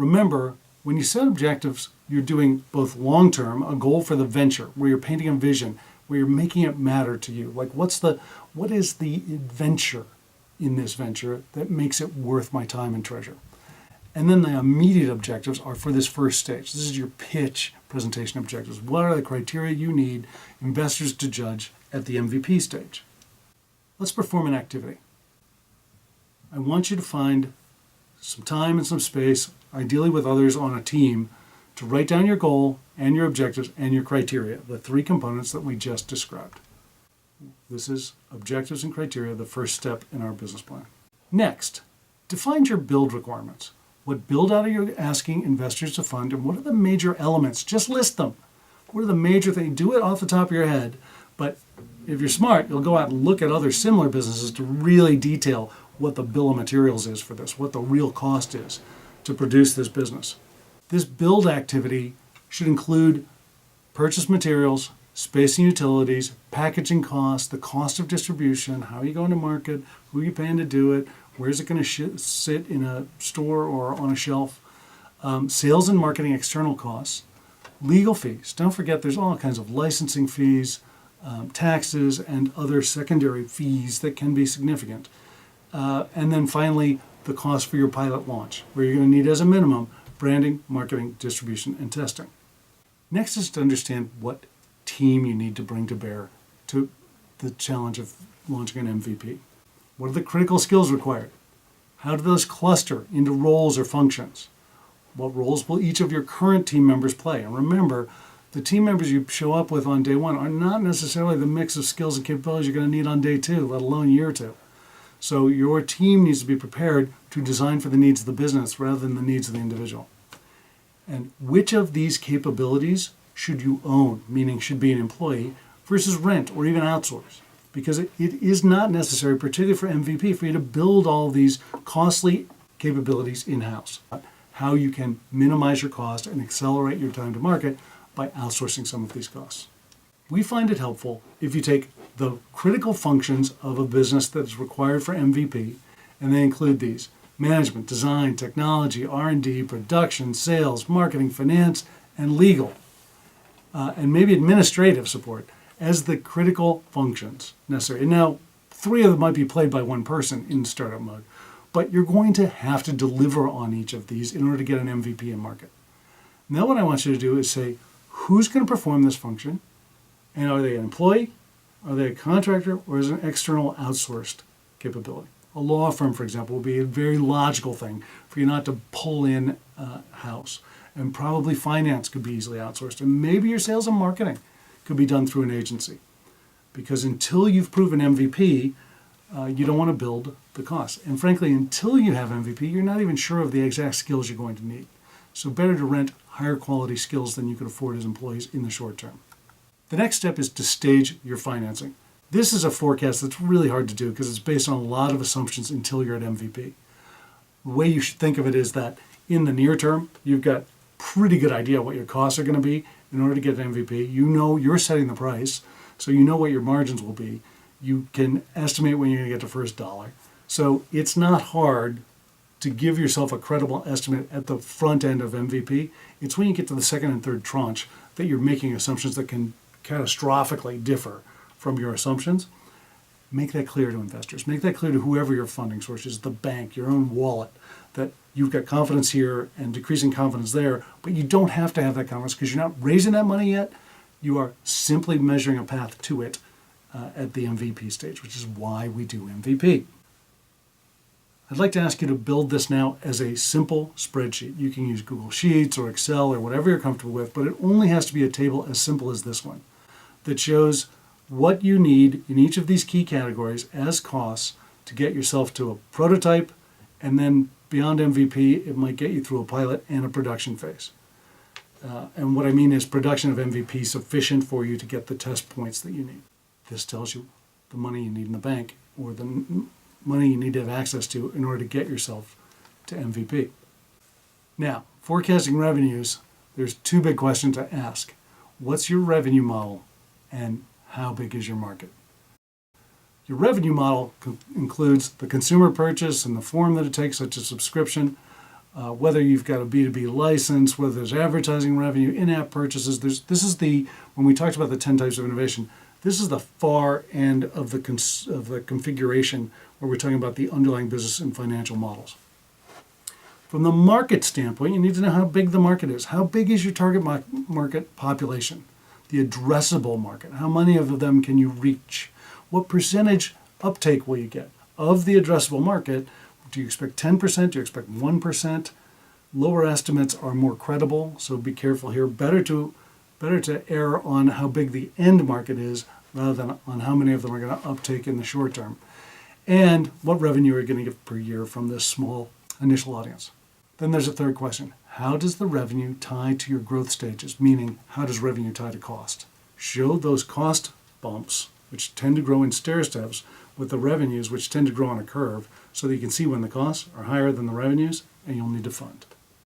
Remember, when you set objectives, you're doing both long-term, a goal for the venture, where you're painting a vision, where you're making it matter to you. Like what is the adventure in this venture that makes it worth my time and treasure? And then the immediate objectives are for this first stage. This is your pitch presentation objectives. What are the criteria you need investors to judge at the MVP stage? Let's perform an activity. I want you to find some time and some space, ideally with others on a team, to write down your goal and your objectives and your criteria, the three components that we just described. This is objectives and criteria, the first step in our business plan. Next, define your build requirements. What build out are you asking investors to fund, and what are the major elements? Just list them. What are the major things? Do it off the top of your head, but if you're smart, you'll go out and look at other similar businesses to really detail what the bill of materials is for this, what the real cost is to produce this business. This build activity should include purchase materials, space and utilities, packaging costs, the cost of distribution, how are you going to market, who are you paying to do it, where is it going to sit in a store or on a shelf, sales and marketing external costs, legal fees. Don't forget there's all kinds of licensing fees, taxes, and other secondary fees that can be significant. And then finally, the cost for your pilot launch, where you're going to need as a minimum branding, marketing, distribution, and testing. Next is to understand what team you need to bring to bear to the challenge of launching an MVP. What are the critical skills required? How do those cluster into roles or functions? What roles will each of your current team members play? And remember, the team members you show up with on day one are not necessarily the mix of skills and capabilities you're going to need on day two, let alone year two. So your team needs to be prepared to design for the needs of the business rather than the needs of the individual. And which of these capabilities should you own, meaning should be an employee, versus rent or even outsource? Because it is not necessary, particularly for MVP, for you to build all these costly capabilities in-house. How you can minimize your cost and accelerate your time to market by outsourcing some of these costs. We find it helpful if you take the critical functions of a business that is required for MVP, and they include these: management, design, technology, R&D, production, sales, marketing, finance, and legal, and maybe administrative support as the critical functions necessary. And now, three of them might be played by one person in startup mode, but you're going to have to deliver on each of these in order to get an MVP in market. Now what I want you to do is say, who's going to perform this function? And are they an employee? Are they a contractor? Or is it an external outsourced capability? A law firm, for example, would be a very logical thing for you not to pull in house. And probably finance could be easily outsourced. And maybe your sales and marketing could be done through an agency. Because until you've proven MVP, you don't want to build the costs. And frankly, until you have MVP, you're not even sure of the exact skills you're going to need. So better to rent higher quality skills than you can afford as employees in the short term. The next step is to stage your financing. This is a forecast that's really hard to do because it's based on a lot of assumptions until you're at MVP. The way you should think of it is that in the near term, you've got pretty good idea what your costs are going to be in order to get an MVP. You know you're setting the price, so you know what your margins will be. You can estimate when you're going to get the first dollar. So it's not hard to give yourself a credible estimate at the front end of MVP. It's when you get to the second and third tranche that you're making assumptions that can catastrophically differ from your assumptions. Make that clear to investors. Make that clear to whoever your funding source is, the bank, your own wallet, that you've got confidence here and decreasing confidence there, but you don't have to have that confidence because you're not raising that money yet. You are simply measuring a path to it at the MVP stage, which is why we do MVP. I'd like to ask you to build this now as a simple spreadsheet. You can use Google Sheets or Excel or whatever you're comfortable with, but it only has to be a table as simple as this one that shows what you need in each of these key categories as costs to get yourself to a prototype, and then beyond MVP, it might get you through a pilot and a production phase. And what I mean is production of MVP sufficient for you to get the test points that you need. This tells you the money you need in the bank or the money you need to have access to in order to get yourself to MVP. Now, forecasting revenues, there's two big questions to ask. What's your revenue model and how big is your market? Your revenue model includes the consumer purchase and the form that it takes, such as subscription, whether you've got a B2B license, whether there's advertising revenue, in-app purchases. When we talked about the 10 types of innovation, this is the far end of the configuration where we're talking about the underlying business and financial models. From the market standpoint, you need to know how big the market is. How big is your target market population? The addressable market. How many of them can you reach? What percentage uptake will you get of the addressable market? Do you expect 10%? Do you expect 1%? Lower estimates are more credible, so be careful here. Better to err on how big the end market is rather than on how many of them are going to uptake in the short term. And what revenue are you going to get per year from this small initial audience? Then there's a third question. How does the revenue tie to your growth stages? Meaning, how does revenue tie to cost? Show those cost bumps, which tend to grow in stair steps, with the revenues, which tend to grow on a curve, so that you can see when the costs are higher than the revenues, and you'll need to fund.